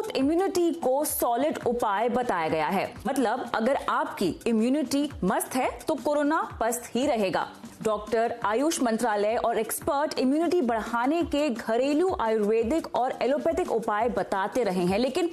Boost immunity को solid उपाय बताया गया है। मतलब अगर आपकी इम्यूनिटी मस्त है तो कोरोना पस्त ही रहेगा। डॉक्टर, आयुष मंत्रालय और एक्सपर्ट इम्यूनिटी बढ़ाने के घरेलू आयुर्वेदिक और एलोपैथिक उपाय बताते रहे हैं, लेकिन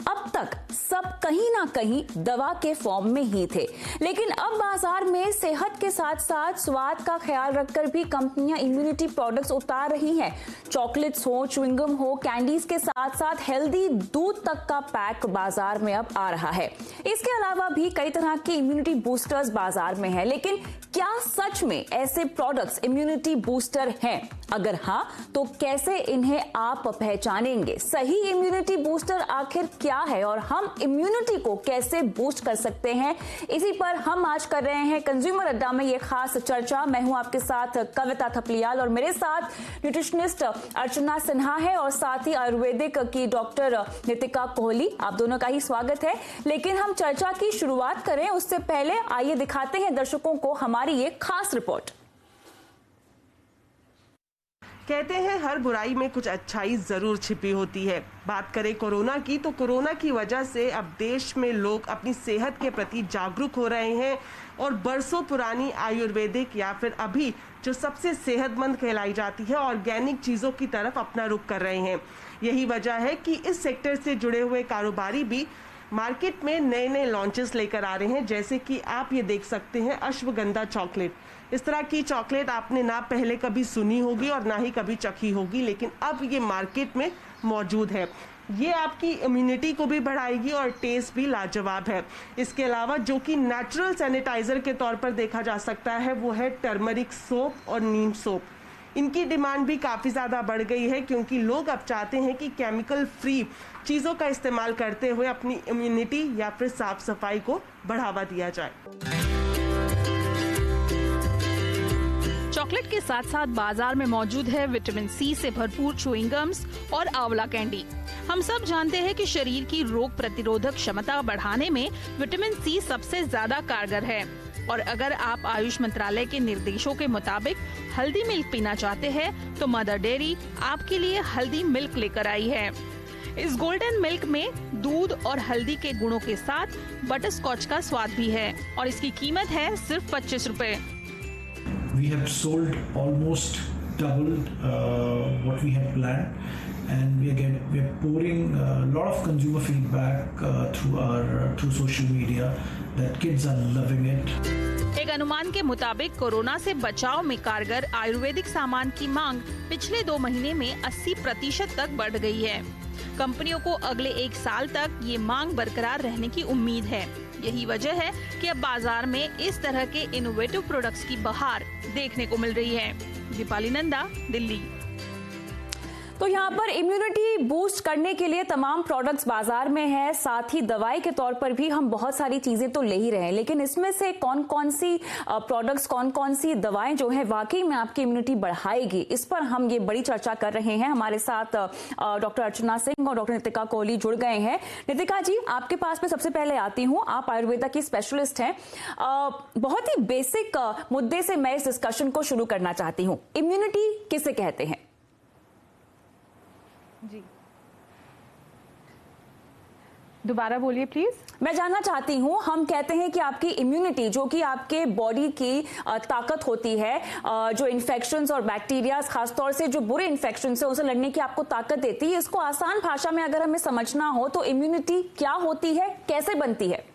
अब तक सब कहीं ना कहीं दवा के फॉर्म में ही थे। लेकिन अब बाजार में सेहत के साथ साथ स्वाद का ख्याल रखकर भी कंपनियां इम्यूनिटी प्रोडक्ट्स उतार रही हैं। चॉकलेट्स हो, च्युइंगम हो, कैंडीज के साथ साथ हेल्दी दूध तक का पैक बाजार में अब आ रहा है। इसके अलावा भी कई तरह के इम्यूनिटी बूस्टर्स बाजार में है, लेकिन क्या सच में ऐसे प्रोडक्ट्स इम्यूनिटी बूस्टर हैं? अगर हाँ, तो कैसे इन्हें आप पहचानेंगे? सही इम्यूनिटी बूस्टर आखिर क्या है और हम इम्यूनिटी को कैसे बूस्ट कर सकते हैं? इसी पर हम आज कर रहे हैं कंज्यूमर अड्डा में ये खास चर्चा। मैं हूं आपके साथ कविता थपलियाल और मेरे साथ न्यूट्रिशनिस्ट अर्चना सिन्हा है और साथ ही आयुर्वेदिक की डॉक्टर नितिका कोहली। आप दोनों का ही स्वागत है। लेकिन हम चर्चा की शुरुआत करें उससे पहले आइए दिखाते हैं दर्शकों को हमारी ये खास रिपोर्ट। कहते हैं हर बुराई में कुछ अच्छाई जरूर छिपी होती है। बात करें कोरोना की, तो कोरोना की वजह से अब देश में लोग अपनी सेहत के प्रति जागरूक हो रहे हैं और बरसों पुरानी आयुर्वेदिक या फिर अभी जो सबसे सेहतमंद कहलाई जाती है ऑर्गेनिक चीज़ों की तरफ अपना रुख कर रहे हैं। यही वजह है कि इस सेक्टर से जुड़े हुए कारोबारी भी मार्केट में नए नए लॉन्चेस लेकर आ रहे हैं। जैसे कि आप ये देख सकते हैं अश्वगंधा चॉकलेट। इस तरह की चॉकलेट आपने ना पहले कभी सुनी होगी और ना ही कभी चखी होगी, लेकिन अब ये मार्केट में मौजूद है। ये आपकी इम्यूनिटी को भी बढ़ाएगी और टेस्ट भी लाजवाब है। इसके अलावा जो कि नेचुरल सैनिटाइजर के तौर पर देखा जा सकता है वो है टर्मरिक सोप और नीम सोप। इनकी डिमांड भी काफ़ी ज़्यादा बढ़ गई है क्योंकि लोग अब चाहते हैं कि केमिकल फ्री चीज़ों का इस्तेमाल करते हुए अपनी इम्यूनिटी या फिर साफ सफाई को बढ़ावा दिया जाए। चॉकलेट के साथ साथ बाजार में मौजूद है विटामिन सी से भरपूर च्युइंगम्स और आंवला कैंडी। हम सब जानते हैं कि शरीर की रोग प्रतिरोधक क्षमता बढ़ाने में विटामिन सी सबसे ज्यादा कारगर है। और अगर आप आयुष मंत्रालय के निर्देशों के मुताबिक हल्दी मिल्क पीना चाहते हैं तो मदर डेयरी आपके लिए हल्दी मिल्क लेकर आई है। इस गोल्डन मिल्क में दूध और हल्दी के गुणों के साथ बटर स्कॉच का स्वाद भी है और इसकी कीमत है सिर्फ 25 रुपए। We have sold almost doubled what we had planned, and we are pouring a lot of consumer feedback through social media that kids are loving it. एक अनुमान के मुताबिक कोरोना से बचाव में कारगर आयुर्वेदिक सामान की मांग पिछले 2 महीने में 80% तक बढ़ गई है। कंपनियों को अगले 1 साल तक ये मांग बरकरार रहने की उम्मीद है। यही वजह है कि अब बाजार में इस तरह के इनोवेटिव प्रोडक्ट्स की बहार देखने को मिल रही है। दीपाली नंदा, दिल्ली। तो यहाँ पर इम्यूनिटी बूस्ट करने के लिए तमाम प्रोडक्ट्स बाजार में है, साथ ही दवाई के तौर पर भी हम बहुत सारी चीजें तो ले ही रहे हैं, लेकिन इसमें से कौन कौन सी प्रोडक्ट्स, कौन कौन सी दवाएं जो है वाकई में आपकी इम्यूनिटी बढ़ाएगी, इस पर हम ये बड़ी चर्चा कर रहे हैं। हमारे साथ डॉक्टर अर्चना सिंह और डॉक्टर नितिका कोहली जुड़ गए हैं। नितिका जी, आपके पास में सबसे पहले आती हूँ। आप आयुर्वेदा की स्पेशलिस्ट हैं। बहुत ही बेसिक मुद्दे से मैं इस डिस्कशन को शुरू करना चाहती हूँ। इम्यूनिटी किसे कहते हैं? जी, दोबारा बोलिए प्लीज। मैं जानना चाहती हूँ, हम कहते हैं कि आपकी इम्यूनिटी जो कि आपके बॉडी की ताकत होती है, जो इन्फेक्शंस और बैक्टीरियाज, खासतौर से जो बुरे इन्फेक्शंस है उसे लड़ने की आपको ताकत देती है। इसको आसान भाषा में अगर हमें समझना हो तो इम्यूनिटी क्या होती है, कैसे बनती है?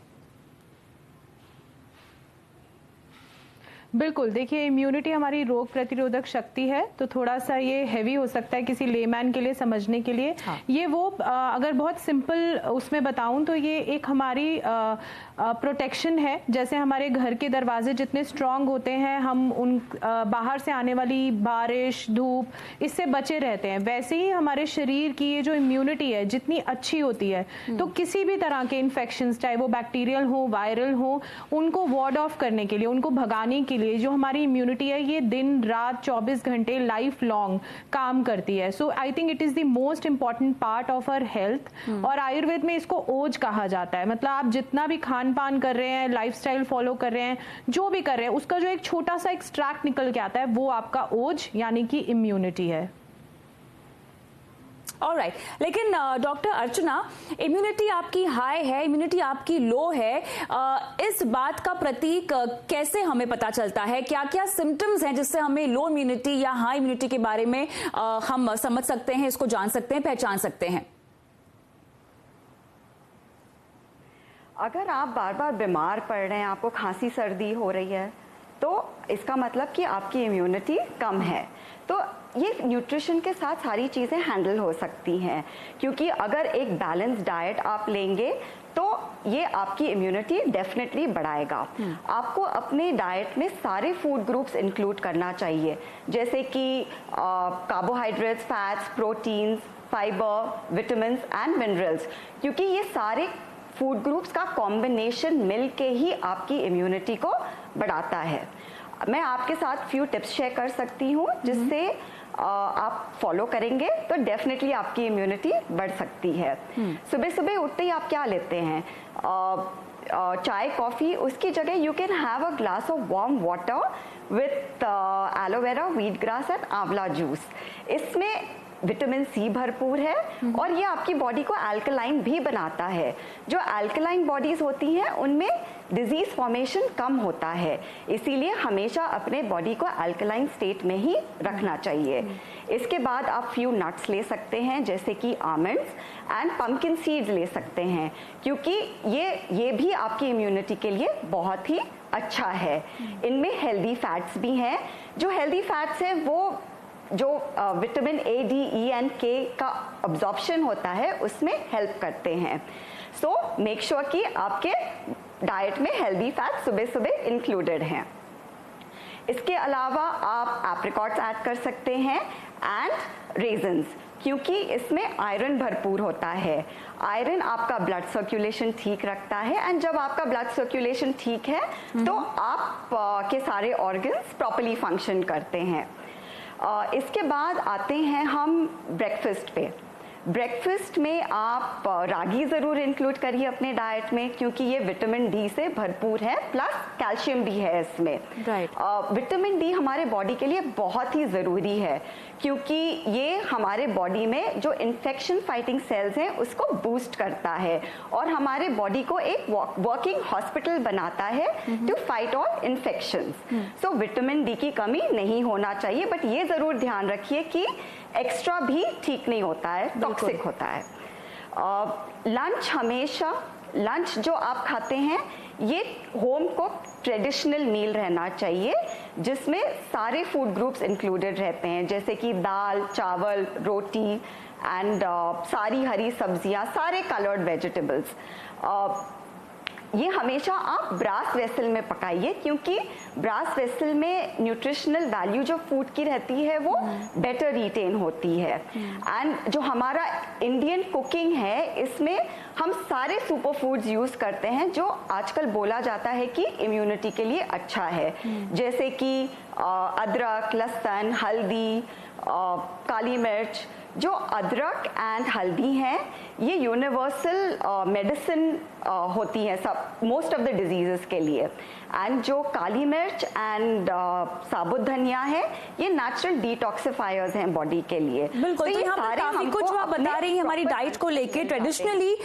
बिल्कुल, देखिए इम्यूनिटी हमारी रोग प्रतिरोधक शक्ति है, तो थोड़ा सा ये हैवी हो सकता है किसी लेमैन के लिए समझने के लिए। हाँ। ये वो अगर बहुत सिंपल उसमें बताऊं तो ये एक हमारी प्रोटेक्शन है। जैसे हमारे घर के दरवाजे जितने स्ट्रांग होते हैं, हम उन बाहर से आने वाली बारिश, धूप इससे बचे रहते हैं, वैसे ही हमारे शरीर की ये जो इम्यूनिटी है जितनी अच्छी होती है तो किसी भी तरह के इन्फेक्शंस, चाहे वो बैक्टीरियल हो, वायरल हो, उनको वार्ड ऑफ करने के लिए, उनको भगाने के लिए जो हमारी इम्यूनिटी है ये दिन रात 24 घंटे लाइफ लॉन्ग काम करती है। So I think it is the most important part of our health. और आयुर्वेद में इसको ओज कहा जाता है। मतलब आप जितना भी खान पान कर रहे हैं, लाइफस्टाइल फॉलो कर रहे हैं, जो भी कर रहे हैं, उसका जो एक छोटा सा एक्सट्रैक्ट निकल के आता है वो आपका ओज यानी कि इम्यूनिटी है। ऑलराइट, लेकिन डॉक्टर अर्चना, इम्यूनिटी आपकी हाई है, इम्यूनिटी आपकी लो है, इस बात का प्रतीक कैसे हमें पता चलता है? क्या क्या सिम्टम्स हैं जिससे हमें लो इम्यूनिटी या हाई इम्यूनिटी के बारे में हम समझ सकते हैं, इसको जान सकते हैं, पहचान सकते हैं? अगर आप बार बार बीमार पड़ रहे हैं, आपको खांसी सर्दी हो रही है, तो इसका मतलब कि आपकी इम्यूनिटी कम है। तो ये न्यूट्रिशन के साथ सारी चीज़ें हैंडल हो सकती हैं, क्योंकि अगर एक बैलेंस डाइट आप लेंगे तो ये आपकी इम्यूनिटी डेफिनेटली बढ़ाएगा। आपको अपने डाइट में सारे फूड ग्रुप्स इंक्लूड करना चाहिए, जैसे कि carbohydrates, fats, proteins, fibre, vitamin and minerals, क्योंकि ये सारे फूड ग्रुप्स का कॉम्बिनेशन मिल के ही आपकी इम्यूनिटी को बढ़ाता है। मैं आपके साथ फ्यू टिप्स शेयर कर सकती हूँ जिससे आप फॉलो करेंगे तो डेफिनेटली आपकी इम्यूनिटी बढ़ सकती है। सुबह सुबह उठते ही आप क्या लेते हैं? चाय, कॉफ़ी, उसकी जगह you can have a glass of warm water with aloe vera, wheat grass and आंवला जूस। इसमें विटामिन सी भरपूर है और ये आपकी बॉडी को अल्कलाइन भी बनाता है। जो अल्कलाइन बॉडीज होती हैं उनमें डिजीज फॉर्मेशन कम होता है, इसीलिए हमेशा अपने बॉडी को अल्कलाइन स्टेट में ही रखना चाहिए। इसके बाद आप फ्यू नट्स ले सकते हैं, जैसे कि आमंड्स एंड पंपकिन सीड्स ले सकते हैं, क्योंकि ये भी आपकी इम्यूनिटी के लिए बहुत ही अच्छा है। इनमें हेल्दी फैट्स भी हैं। जो हेल्दी फैट्स हैं वो जो vitamin A, D, E and के का अब्जॉर्प्शन होता है उसमें हेल्प करते हैं। सो मेक श्योर कि आपके डाइट में हेल्दी फैट सुबह सुबह इंक्लूडेड हैं। इसके अलावा आप एप्रिकॉट्स ऐड कर सकते हैं एंड रेजन्स, क्योंकि इसमें आयरन भरपूर होता है। आयरन आपका ब्लड सर्कुलेशन ठीक रखता है एंड जब आपका ब्लड सर्कुलेशन ठीक है तो आप के सारे ऑर्गन्स प्रॉपर्ली फंक्शन करते हैं। इसके बाद आते हैं हम ब्रेकफास्ट पे। ब्रेकफास्ट में आप रागी ज़रूर इंक्लूड करिए अपने डाइट में, क्योंकि ये विटामिन डी से भरपूर है, प्लस कैल्शियम भी है इसमें। विटामिन डी हमारे बॉडी के लिए बहुत ही ज़रूरी है, क्योंकि ये हमारे बॉडी में जो इन्फेक्शन फाइटिंग सेल्स हैं उसको बूस्ट करता है और हमारे बॉडी को एक वर्किंग हॉस्पिटल बनाता है to fight all infections. So vitamin D की कमी नहीं होना चाहिए, बट ये ज़रूर ध्यान रखिए कि एक्स्ट्रा भी ठीक नहीं होता है, टॉक्सिक होता है। लंच हमेशा, लंच जो आप खाते हैं ये होम को ट्रेडिशनल मील रहना चाहिए, जिसमें सारे फूड ग्रुप्स इंक्लूडेड रहते हैं, जैसे कि दाल, चावल, रोटी एंड सारी हरी सब्जियां, सारे कलर्ड वेजिटेबल्स। ये हमेशा आप ब्रास वेसल में पकाइए, क्योंकि ब्रास वेसल में न्यूट्रिशनल वैल्यू जो फूड की रहती है वो बेटर रिटेन होती है। एंड जो हमारा इंडियन कुकिंग है इसमें हम सारे सुपर फूड्स यूज करते हैं जो आजकल बोला जाता है कि इम्यूनिटी के लिए अच्छा है, जैसे कि अदरक, लहसुन, हल्दी, काली मिर्च। जो अदरक एंड हल्दी हैं ये यूनिवर्सल मेडिसिन होती है सब मोस्ट ऑफ द डिजीजेस के लिए, एंड जो काली मिर्च एंड साबुत धनिया है ये नेचुरल डिटॉक्सिफायर्स हैं बॉडी के लिए। बिल्कुल, तो यहाँ पर काफी कुछ आप बता रही हैं हमारी डाइट को लेके। ट्रेडिशनली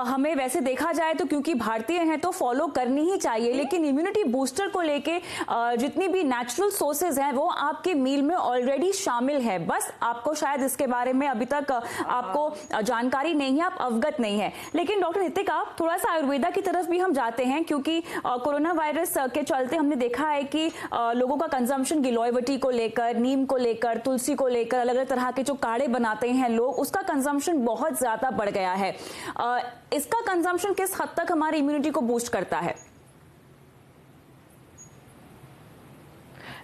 हमें वैसे देखा जाए तो क्योंकि भारतीय हैं तो फॉलो करनी ही चाहिए, लेकिन इम्यूनिटी बूस्टर को लेके जितनी भी नेचुरल सोर्सेज हैं वो आपके मील में ऑलरेडी शामिल है, बस आपको शायद इसके बारे में अभी तक आपको जानकारी नहीं है, आप अवगत नहीं है। लेकिन डॉक्टर नितिका, थोड़ा सा आयुर्वेदा की तरफ भी हम जाते हैं, क्योंकि कोरोना वायरस के चलते हमने देखा है कि लोगों का कंजम्पशन गिलोयवटी को लेकर, नीम को लेकर, तुलसी को लेकर, अलग अलग तरह के जो काढ़े बनाते हैं लोग, उसका कंजम्पशन बहुत ज्यादा बढ़ गया है। इसका कंजम्पशन किस हद तक हमारी इम्यूनिटी को बूस्ट करता है?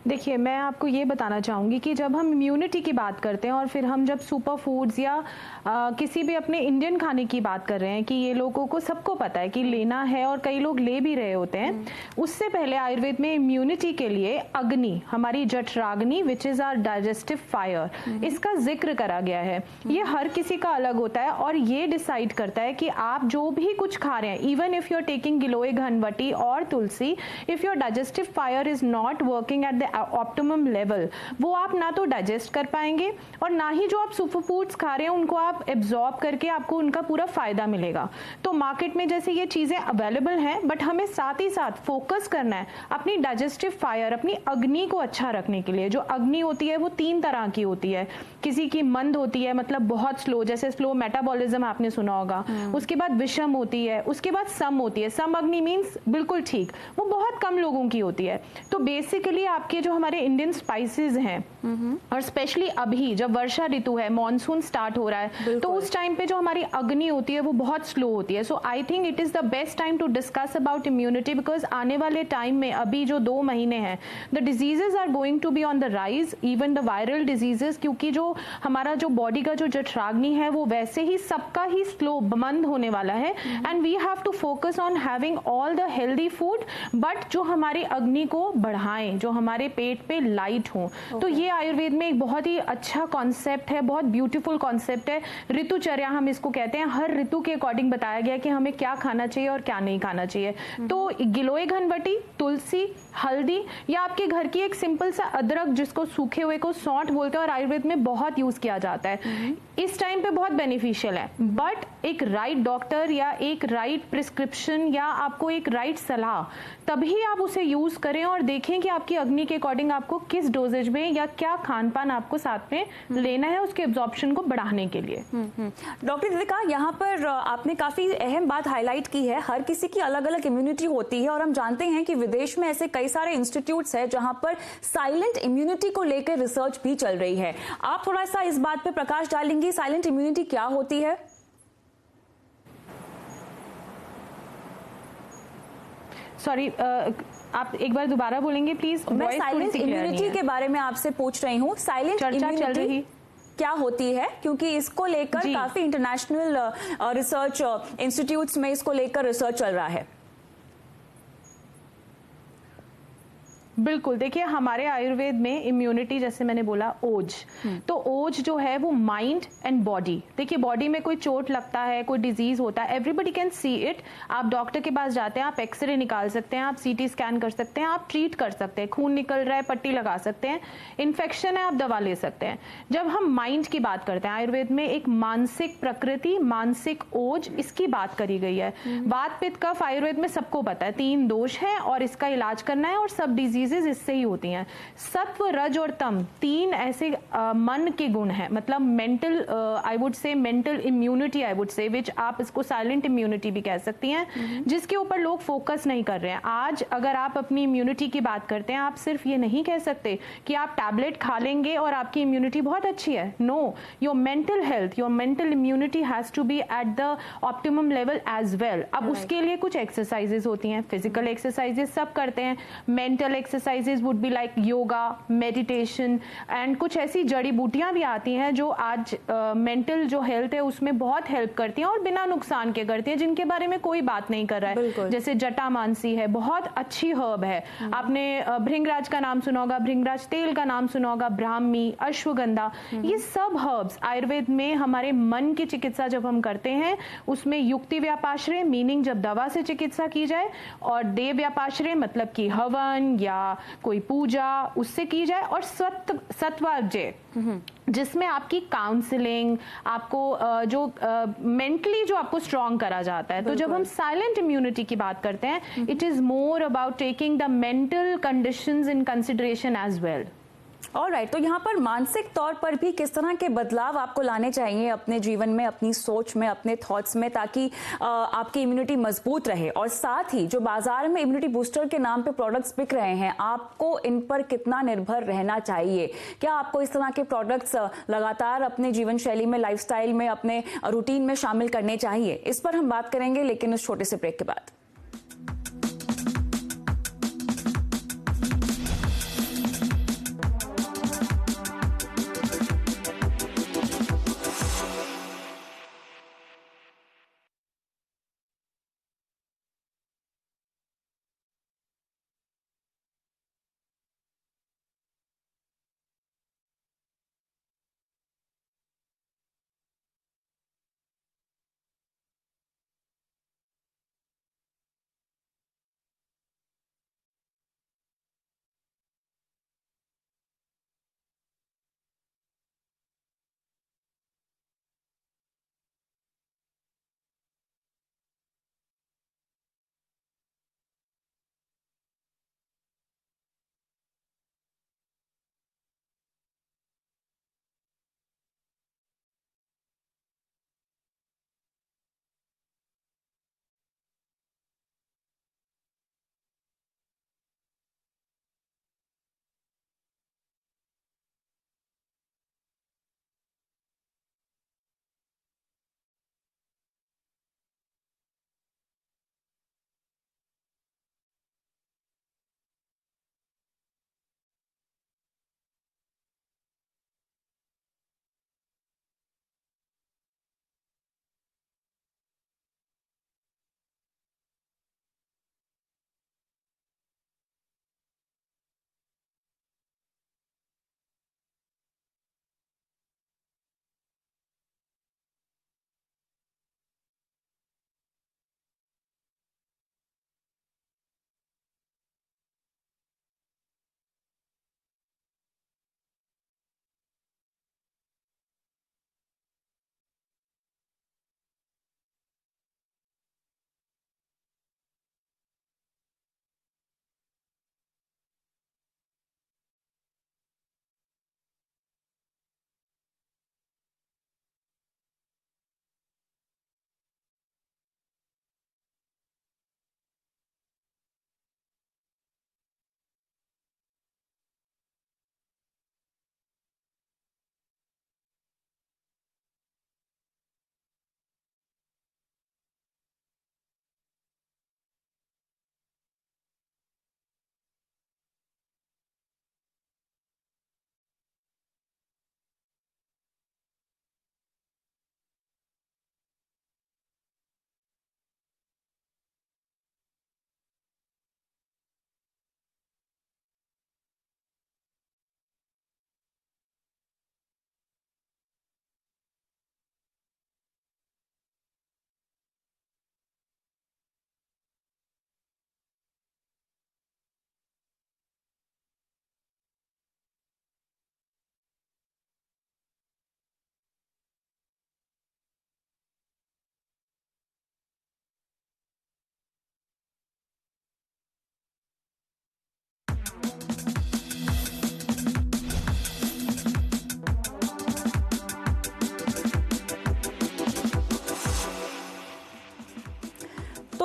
देखिए, मैं आपको ये बताना चाहूँगी कि जब हम इम्यूनिटी की बात करते हैं और फिर हम जब सुपर फूड्स या किसी भी अपने इंडियन खाने की बात कर रहे हैं कि ये लोगों को सबको पता है कि लेना है और कई लोग ले भी रहे होते हैं, उससे पहले आयुर्वेद में इम्यूनिटी के लिए अग्नि, हमारी जठराग्नि which is our digestive fire, इसका जिक्र करा गया है। ये हर किसी का अलग होता है और ये डिसाइड करता है कि आप जो भी कुछ खा रहे हैं, even if you are taking giloy, Ghanvati और tulsi, if your digestive fire is not working at the optimum level, वो आप ना तो डाइजेस्ट कर पाएंगे और ना ही जो आप सुपर फूड्स खा रहे हैं उनको आप एब्जॉर्ब करके आपको उनका पूरा फायदा मिलेगा। तो मार्केट में जैसे ये चीजें अवेलेबल हैं, बट हमें साथ ही साथ फोकस करना है अपनी डाइजेस्टिव फायर, अपनी अग्नि को अच्छा रखने के लिए। जो अग्नि होती है वो 3 तरह की होती है। किसी की मंद होती है, मतलब बहुत स्लो, जैसे स्लो मेटाबॉलिज्म आपने सुना होगा। उसके बाद विषम होती है, उसके बाद सम होती है। सम अग्नि मीन्स बिल्कुल ठीक, वो बहुत कम लोगों की होती है। तो बेसिकली आपके जो हमारे इंडियन स्पाइसेस हैं, और स्पेशली अभी जब वर्षा ऋतु है, मॉनसून स्टार्ट हो रहा है, तो उस टाइम पे जो हमारी अग्नि होती है वो बहुत स्लो होती है। So I think it is the best time to discuss about immunity, because आने वाले टाइम में अभी जो 2 महीने हैं, the diseases are going to be on the rise, even the viral diseases, क्योंकि जो हमारा जो बॉडी का जो जठराग्नि है वो वैसे ही सबका ही स्लो बंद होने वाला है। And we have to focus on having all the healthy food, but जो हमारी अग्नि को बढ़ाएं, जो हमारे पेट पे लाइट हो। तो ये आयुर्वेद में एक बहुत ही अच्छा कॉन्सेप्ट है, बहुत ब्यूटीफुल कॉन्सेप्ट है। ऋतुचर्या हम इसको कहते हैं। हर ऋतु के अकॉर्डिंग बताया गया कि हमें क्या खाना चाहिए और क्या नहीं खाना चाहिए। तो गिलोय घनवटी, तुलसी, हल्दी, या आपके घर की एक सिंपल सा अदरक, जिसको सूखे हुए को सौंठ बोलते हैं और आयुर्वेद में बहुत यूज किया जाता है, इस टाइम पे बहुत बेनिफिशियल है। बट एक राइट डॉक्टर या एक राइट प्रिस्क्रिप्शन या आपको एक राइट सलाह, तभी आप उसे यूज करें और देखें कि आपकी अग्नि के अकॉर्डिंग आपको किस डोजेज में या क्या खान पान आपको साथ में लेना है उसके एब्जॉर्प्शन को बढ़ाने के लिए। डॉक्टर दीपिका, यहाँ पर आपने काफी अहम बात हाईलाइट की है। हर किसी की अलग अलग इम्यूनिटी होती है और हम जानते हैं कि विदेश में ऐसे कई सारे इंस्टीट्यूट्स हैं जहां पर साइलेंट इम्यूनिटी को लेकर रिसर्च भी चल रही है। आप थोड़ा सा इस बात पे प्रकाश डालेंगे, साइलेंट इम्यूनिटी क्या होती है? सॉरी, आप एक बार दोबारा बोलेंगे प्लीज? मैं साइलेंट इम्यूनिटी के बारे में आपसे पूछ रही हूँ। साइलेंट इम्यूनिटी क्या होती है, क्योंकि इसको लेकर काफी इंटरनेशनल रिसर्च इंस्टीट्यूट्स में इसको लेकर रिसर्च चल रहा है। बिल्कुल, देखिए हमारे आयुर्वेद में इम्यूनिटी, जैसे मैंने बोला, ओज, तो ओज जो है वो माइंड एंड बॉडी। देखिए बॉडी में कोई चोट लगता है, कोई डिजीज होता है, एवरीबडी कैन सी इट। आप डॉक्टर के पास जाते हैं, आप एक्सरे निकाल सकते हैं, आप सीटी स्कैन कर सकते हैं, आप ट्रीट कर सकते हैं, खून निकल रहा है पट्टी लगा सकते हैं, इन्फेक्शन है आप दवा ले सकते हैं। जब हम माइंड की बात करते हैं, आयुर्वेद में एक मानसिक प्रकृति, मानसिक ओज, इसकी बात करी गई है। वात पित्त कफ आयुर्वेद में सबको पता है 3 दोष है और इसका इलाज करना है, और सब डिजीज इससे ही होती हैं। सत्व, रज और तम 3 ऐसे मन के गुण हैं, मतलब mental, I would say mental immunity, I would say, which आप इसको साइलेंट इम्यूनिटी भी कह सकती हैं, जिसके ऊपर लोग फोकस नहीं कर रहे हैं। आज अगर आप अपनी इम्यूनिटी की बात करते हैं, आप सिर्फ ये नहीं कह सकते कि आप टैबलेट खा लेंगे और आपकी इम्यूनिटी बहुत अच्छी है। No, your mental health, your mental immunity has to be at the optimum level as well. अब उसके लिए कुछ एक्सरसाइजेस होती हैं, फिजिकल एक्सरसाइजेस सब करते हैं, mental exercises would be like yoga, meditation, and कुछ ऐसी जड़ी बूटियां भी आती हैं जो आज मेंटल जो हेल्थ है उसमें बहुत हेल्प करती हैं और बिना नुकसान के करती हैं, जिनके बारे में कोई बात नहीं कर रहा है। जैसे जटामानसी है, बहुत अच्छी हर्ब है। आपने भृंगराज का नाम सुना होगा, भृंगराज तेल का नाम सुना होगा, ब्राह्मी, अश्वगंधा, ये सब हर्ब्स आयुर्वेद में हमारे मन की चिकित्सा जब हम करते हैं उसमें युक्ति व्यापाश्रय, मीनिंग जब दवा से चिकित्सा की जाए, और देव व्यापाश्रय मतलब कि हवन या कोई पूजा उससे की जाए, और सत्वार्जय जिसमें आपकी काउंसलिंग, आपको जो मेंटली जो आपको स्ट्रॉन्ग करा जाता है। तो जब हम साइलेंट इम्यूनिटी की बात करते हैं, it is more about taking the mental conditions in consideration as well. Alright, तो यहाँ पर मानसिक तौर पर भी किस तरह के बदलाव आपको लाने चाहिए अपने जीवन में, अपनी सोच में, अपने थॉट्स में, ताकि आपकी इम्यूनिटी मजबूत रहे? और साथ ही जो बाजार में इम्यूनिटी बूस्टर के नाम पे प्रोडक्ट्स बिक रहे हैं, आपको इन पर कितना निर्भर रहना चाहिए? क्या आपको इस तरह के प्रोडक्ट्स लगातार अपने जीवन शैली में, लाइफस्टाइल में, अपने रूटीन में शामिल करने चाहिए? इस पर हम बात करेंगे, लेकिन उस छोटे से ब्रेक के बाद।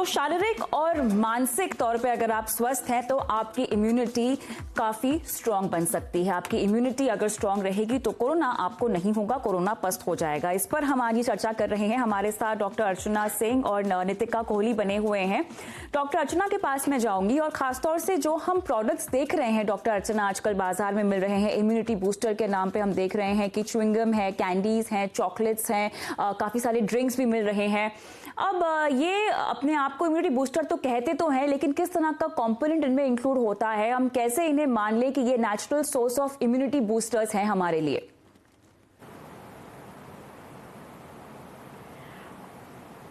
शारीरिक और मानसिक तौर पे अगर आप स्वस्थ हैं तो आपकी इम्यूनिटी काफी स्ट्रांग बन सकती है। आपकी इम्यूनिटी अगर स्ट्रांग रहेगी तो कोरोना आपको नहीं होगा, कोरोना पस्त हो जाएगा। इस पर हम आज चर्चा कर रहे हैं। हमारे साथ डॉक्टर अर्चना सिंह और नितिका कोहली बने हुए हैं। डॉक्टर अर्चना के पास मैं जाऊंगी और खासतौर से जो हम प्रोडक्ट्स देख रहे हैं डॉक्टर अर्चना आजकल बाजार में मिल रहे हैं इम्यूनिटी बूस्टर के नाम पे, हम देख रहे हैं कि च्युइंगम है, कैंडीज हैं, चॉकलेट्स हैं, काफी सारे ड्रिंक्स भी मिल रहे हैं। अब ये अपने आप को इम्यूनिटी बूस्टर तो कहते तो हैं, लेकिन किस तरह का कंपोनेंट इनमें इंक्लूड होता है, हम कैसे इन्हें मान लें कि ये natural source of immunity boosters हैं हमारे लिए?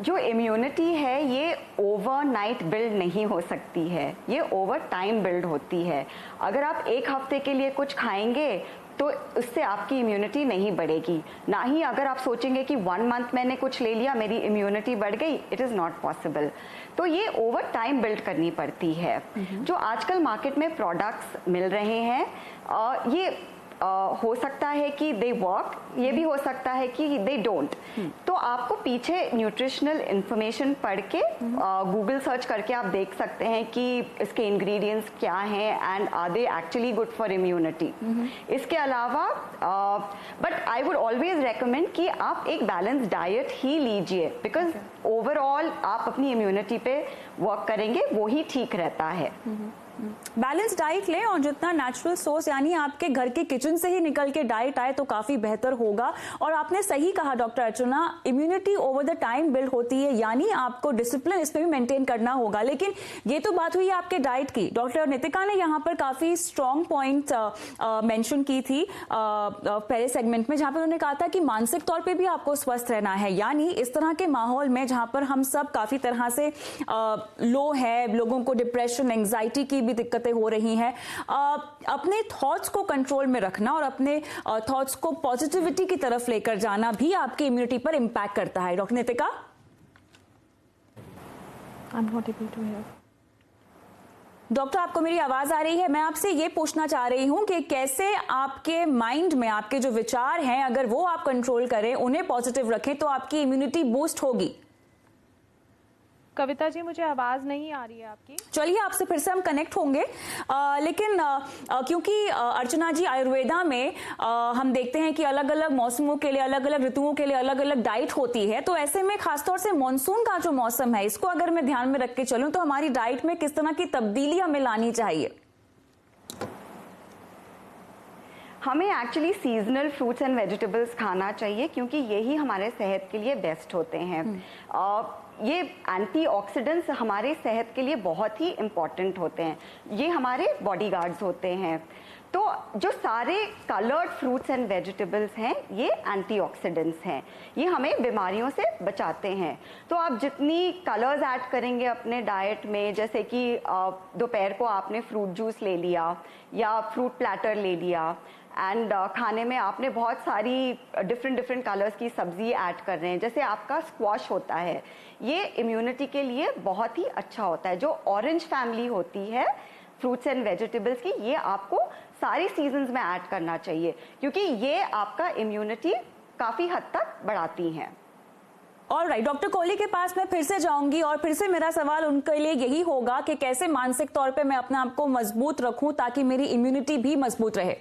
जो इम्यूनिटी है ये ओवरनाइट बिल्ड नहीं हो सकती है, ये ओवर टाइम बिल्ड होती है। अगर आप एक हफ्ते के लिए कुछ खाएंगे तो उससे आपकी इम्यूनिटी नहीं बढ़ेगी, ना ही अगर आप सोचेंगे कि 1 मंथ मैंने कुछ ले लिया मेरी इम्यूनिटी बढ़ गई, इट इज़ नॉट पॉसिबल। तो ये ओवर टाइम बिल्ड करनी पड़ती है। जो आजकल मार्केट में प्रोडक्ट्स मिल रहे हैं ये हो सकता है कि दे वर्क, ये भी हो सकता है कि दे डोंट। तो आपको पीछे न्यूट्रिशनल इंफॉर्मेशन पढ़ के गूगल सर्च करके आप देख सकते हैं कि इसके इंग्रेडिएंट्स क्या हैं and are they actually good for immunity. इसके अलावा but I would always recommend कि आप एक बैलेंस डाइट ही लीजिए, बिकॉज ओवरऑल आप अपनी इम्यूनिटी पे वर्क करेंगे वो ही ठीक रहता है। बैलेंस डाइट लें और जितना नेचुरल सोर्स यानी आपके घर के किचन से ही निकल के डाइट आए तो काफी बेहतर होगा। और आपने सही कहा doctor Archana, immunity over the time build होती है, यानी आपको डिसिप्लिन इसमें भी मेंटेन करना होगा। लेकिन ये तो बात हुई आपके डाइट की। डॉक्टर नितिका ने यहाँ पर काफी स्ट्रॉन्ग पॉइंट मेंशन की थी पहले सेगमेंट में, जहां पर उन्होंने कहा था कि मानसिक तौर पर भी आपको स्वस्थ रहना है। यानी इस तरह के माहौल में जहां पर हम सब काफी तरह से लो है, लोगों को डिप्रेशन, एंग्जाइटी की भी दिक्कतें हो रही हैं, अपने थॉट्स को कंट्रोल में रखना और अपने थॉट्स को पॉजिटिविटी की तरफ लेकर जाना भी आपकी इम्यूनिटी पर इंपैक्ट करता है। डॉक्टर नितिका, डॉक्टर आपको मेरी आवाज आ रही है? मैं आपसे ये पूछना चाह रही हूं कि कैसे आपके माइंड में आपके जो विचार हैं अगर वो आप कंट्रोल करें, उन्हें पॉजिटिव रखें तो आपकी इम्यूनिटी बूस्ट होगी। कविता जी मुझे आवाज नहीं आ रही है आपकी। चलिए आपसे फिर से हम कनेक्ट होंगे, लेकिन क्योंकि अर्चना जी आयुर्वेदा में हम देखते हैं कि अलग अलग मौसमों के लिए, अलग अलग ऋतुओं के लिए अलग अलग डाइट होती है, तो ऐसे में खासतौर से मॉनसून का जो मौसम है इसको अगर मैं ध्यान में रख के चलूं तो हमारी डाइट में किस तरह की तब्दीली हमें लानी चाहिए? हमें actually seasonal fruits and vegetables खाना चाहिए, क्योंकि यही हमारे सेहत के लिए बेस्ट होते हैं। ये एंटीऑक्सीडेंट्स हमारे सेहत के लिए बहुत ही इम्पॉर्टेंट होते हैं, ये हमारे बॉडीगार्ड्स होते हैं। तो जो सारे कलर्ड फ्रूट्स एंड वेजिटेबल्स हैं ये एंटीऑक्सीडेंट्स हैं, ये हमें बीमारियों से बचाते हैं। तो आप जितनी कलर्स ऐड करेंगे अपने डाइट में, जैसे कि दोपहर को आपने फ्रूट जूस ले लिया या फ्रूट प्लेटर ले लिया एंड खाने में आपने बहुत सारी डिफरेंट कलर्स की सब्जी ऐड कर रहे हैं, जैसे आपका स्क्वाश होता है, ये इम्यूनिटी के लिए बहुत ही अच्छा होता है। जो ऑरेंज फैमिली होती है फ्रूट्स एंड वेजिटेबल्स की, ये आपको सारी सीजन्स में ऐड करना चाहिए, क्योंकि ये आपका इम्यूनिटी काफ़ी हद तक बढ़ाती हैं। ऑलराइट, डॉक्टर कोहली के पास मैं फिर से जाऊंगी और फिर से मेरा सवाल उनके लिए यही होगा कि कैसे मानसिक तौर पे मैं अपने आप को मजबूत रखूं ताकि मेरी इम्यूनिटी भी मजबूत रहे।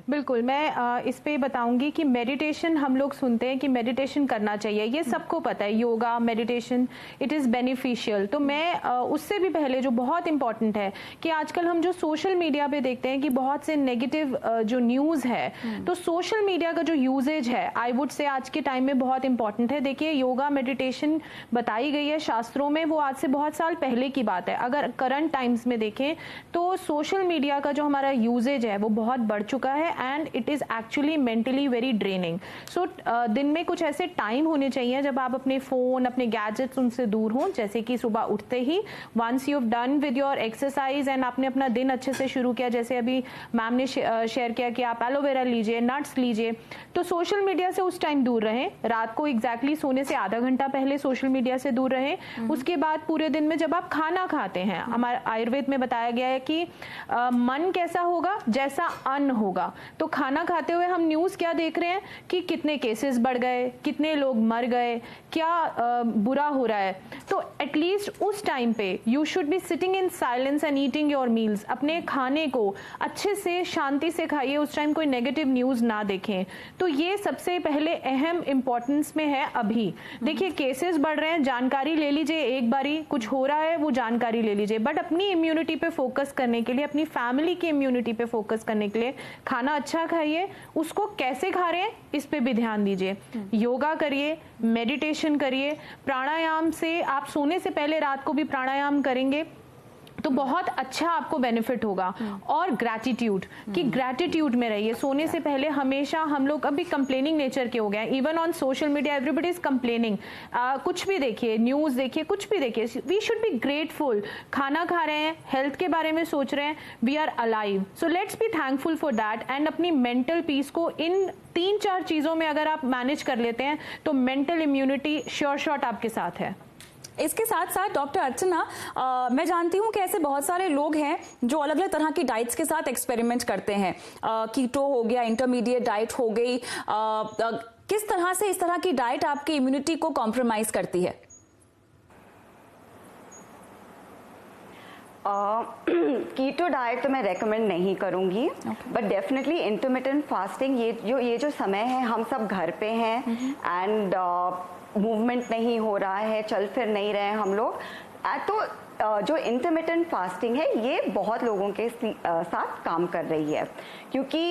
बिल्कुल, मैं इस पे बताऊंगी कि मेडिटेशन, हम लोग सुनते हैं कि मेडिटेशन करना चाहिए, ये सबको पता है, yoga, meditation, it is beneficial. तो मैं उससे भी पहले जो बहुत इंपॉर्टेंट है कि आजकल हम जो सोशल मीडिया पे देखते हैं कि बहुत से नेगेटिव जो न्यूज़ है, तो सोशल मीडिया का जो यूजेज है आई वुड से आज के टाइम में बहुत इंपॉर्टेंट है। देखिए, योगा, मेडिटेशन बताई गई है शास्त्रों में, वो आज से बहुत साल पहले की बात है। अगर करंट टाइम्स में देखें तो सोशल मीडिया का जो हमारा यूजेज है वो बहुत बढ़ चुका है and it is actually mentally very draining. So दिन में कुछ ऐसे टाइम होने चाहिए जब आप अपने फ़ोन, अपने गैजेट्स उनसे दूर हों, जैसे कि सुबह उठते ही once you have done with your exercise and आपने अपना दिन अच्छे से शुरू किया, जैसे अभी मैम ने शेयर किया कि आप एलोवेरा लीजिए, नट्स लीजिए, तो सोशल मीडिया से उस टाइम दूर रहें। रात को एग्जैक्टली सोने से आधा घंटा पहले सोशल मीडिया से दूर रहें। उसके बाद पूरे दिन में जब आप खाना खाते हैं, हमारे आयुर्वेद में बताया गया है कि मन कैसा होगा, जैसा अन्न होगा। तो खाना खाते हुए हम न्यूज़ क्या देख रहे हैं कि कितने केसेस बढ़ गए, कितने लोग मर गए, क्या बुरा हो रहा है। तो एटलीस्ट उस टाइम पे you should be sitting in silence and eating your meals. अपने खाने को अच्छे से शांति से खाइए, उस टाइम कोई नेगेटिव न्यूज़ ना देखें। तो ये सबसे पहले अहम इंपॉर्टेंस में है। अभी देखिए केसेस बढ़ रहे हैं, जानकारी ले लीजिए, एक बारी कुछ हो रहा है वो जानकारी ले लीजिए, बट अपनी इम्यूनिटी पे फोकस करने के लिए, अपनी फैमिली की इम्यूनिटी पे फोकस करने के लिए खाना अच्छा खाइए। उसको कैसे खा रहे हैं इस पे भी ध्यान दीजिए। योगा करिए, मेडिटेशन करिए, प्राणायाम से आप सोने से पहले रात को भी प्राणायाम करेंगे तो बहुत अच्छा आपको बेनिफिट होगा। और ग्रैटिट्यूड, कि ग्रैटिट्यूड में रहिए। सोने से पहले हमेशा हम लोग अभी कंप्लेनिंग नेचर के हो गए, even on social media everybody is complaining. कुछ भी देखिए, न्यूज़ देखिए, कुछ भी देखिए, वी शुड बी ग्रेटफुल। खाना खा रहे हैं, हेल्थ के बारे में सोच रहे हैं, we are alive, so let's be thankful for that. And अपनी मेंटल पीस को इन 3-4 चीज़ों में अगर आप मैनेज कर लेते हैं तो मेंटल इम्यूनिटी श्योर शॉट आपके साथ है। इसके साथ साथ डॉक्टर अर्चना, मैं जानती हूं कि ऐसे बहुत सारे लोग हैं जो अलग अलग तरह की डाइट्स के साथ एक्सपेरिमेंट करते हैं। कीटो हो गया, इंटरमीडिएट डाइट हो गई। किस तरह से इस तरह की डाइट आपकी इम्यूनिटी को कॉम्प्रोमाइज करती है? कीटो डाइट तो मैं रेकमेंड नहीं करूंगी, बट डेफिनेटली इंटरमिटेंट फास्टिंग, ये जो समय है हम सब घर पे हैं एंड मूवमेंट नहीं हो रहा है, चल फिर नहीं रहे हैं हम लोग, तो जो इंटरमिटेंट फास्टिंग है ये बहुत लोगों के साथ काम कर रही है, क्योंकि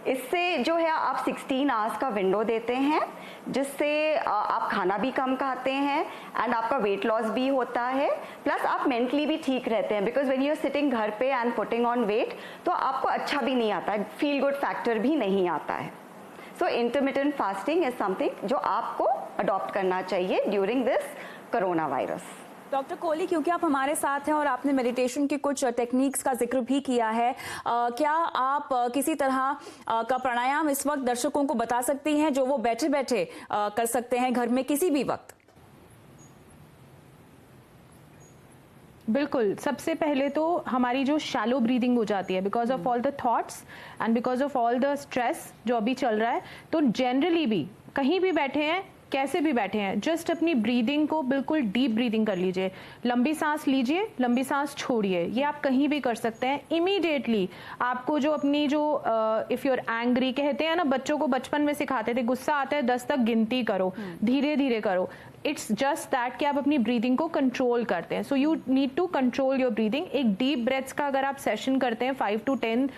इससे जो है आप 16 आवर्स का विंडो देते हैं, जिससे आप खाना भी कम खाते हैं एंड आपका वेट लॉस भी होता है, प्लस आप मेंटली भी ठीक रहते हैं। Because when you are sitting घर पे एंड पुटिंग ऑन वेट, तो आपको अच्छा भी नहीं आता है, फील गुड फैक्टर भी नहीं आता है। सो इंटरमिटेंट फास्टिंग इज समथिंग जो आपको अडॉप्ट करना चाहिए during this corona virus. Doctor Kohli, क्योंकि आप हमारे साथ हैं और आपने मेडिटेशन की कुछ टेक्निक्स का जिक्र भी किया है, क्या आप किसी तरह का प्राणायाम इस वक्त दर्शकों को बता सकती हैं जो वो बैठे बैठे कर सकते हैं घर में किसी भी वक्त? बिल्कुल, सबसे पहले तो हमारी जो शैलो ब्रीदिंग हो जाती है because of all the thoughts and because of all the stress जो अभी चल रहा है, तो जनरली भी कहीं भी बैठे हैं, कैसे भी बैठे हैं, जस्ट अपनी ब्रीदिंग को बिल्कुल डीप ब्रीदिंग कर लीजिए। लंबी सांस लीजिए, लंबी सांस छोड़िए, ये आप कहीं भी कर सकते हैं। इमीडिएटली आपको जो अपनी जो इफ यू आर एंग्री, कहते हैं ना बच्चों को बचपन में सिखाते थे, गुस्सा आता है 10 तक गिनती करो, धीरे धीरे करो। इट्स जस्ट दैट कि आप अपनी ब्रीदिंग को कंट्रोल करते हैं। So you need to control your breathing. एक डीप ब्रेथ्स का अगर आप सेशन करते हैं 5 to 10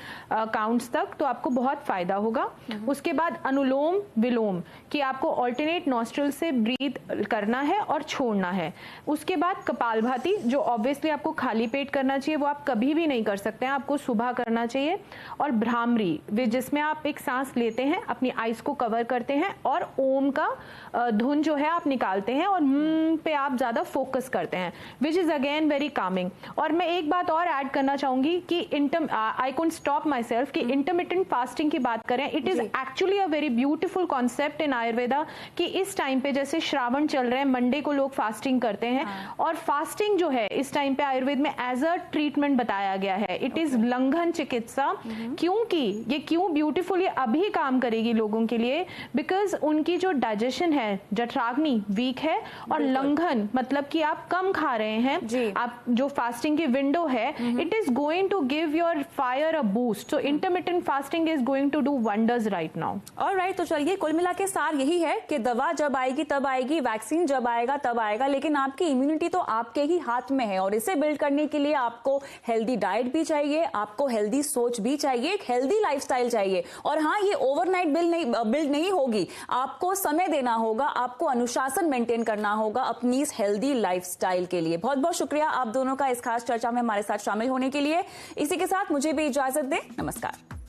काउंट्स तक, तो आपको बहुत फायदा होगा। उसके बाद अनुलोम विलोम, कि आपको ऑल्टरनेट नॉस्ट्रल से ब्रीथ करना है और छोड़ना है। उसके बाद कपालभाति, जो ऑब्वियसली आपको खाली पेट करना चाहिए, वो आप कभी भी नहीं कर सकते हैं, आपको सुबह करना चाहिए। और भ्रामरी, जिसमें आप एक सांस लेते हैं, अपनी आइज को कवर करते हैं और ओम का धुन जो है आप निकालते हैं और पे आप ज्यादा फोकस करते हैं, which is again very Kameng. और मैं एक बात और ऐड करना चाहूंगी कि I couldn't stop my self कि इंटरमिटेंट फास्टिंग की बात करें, it is actually a very beautiful concept in Ayurveda, कि इस टाइम पे जैसे श्रावण चल रहे हैं, मंडे को लोग फास्टिंग करते हैं, और फास्टिंग जो है इस टाइम पे आयुर्वेद में एज अ ट्रीटमेंट बताया गया है। इट इज लंघन चिकित्सा। क्योंकि ये क्यों ब्यूटीफुल अभी काम करेगी लोगों के लिए, बिकॉज उनकी जो डाइजेशन है, जठराग्नि वीक है, और लंघन मतलब कि आप कम खा रहे हैं, आप जो फास्टिंग की विंडो है, it is going to give your fire a boost. So intermittent fasting is going to do wonders right now. Alright, तो चलिए कुल मिला के सार यही है कि दवा जब आएगी तब आएगी, वैक्सीन जब आएगा तब आएगा, लेकिन आपकी इम्यूनिटी तो आपके ही हाथ में है, और इसे बिल्ड करने के लिए आपको हेल्दी डाइट भी चाहिए, आपको हेल्दी सोच भी चाहिए, एक हेल्दी लाइफस्टाइल चाहिए। और हाँ, ये ओवरनाइट बिल्ड नहीं होगी, आपको समय देना होगा, आपको अनुशासन मेंटेन करना होगा अपनी इस हेल्दी लाइफस्टाइल के लिए। बहुत बहुत शुक्रिया आप दोनों का इस खास चर्चा में हमारे साथ शामिल होने के लिए। इसी के साथ मुझे भी इजाजत दें, नमस्कार।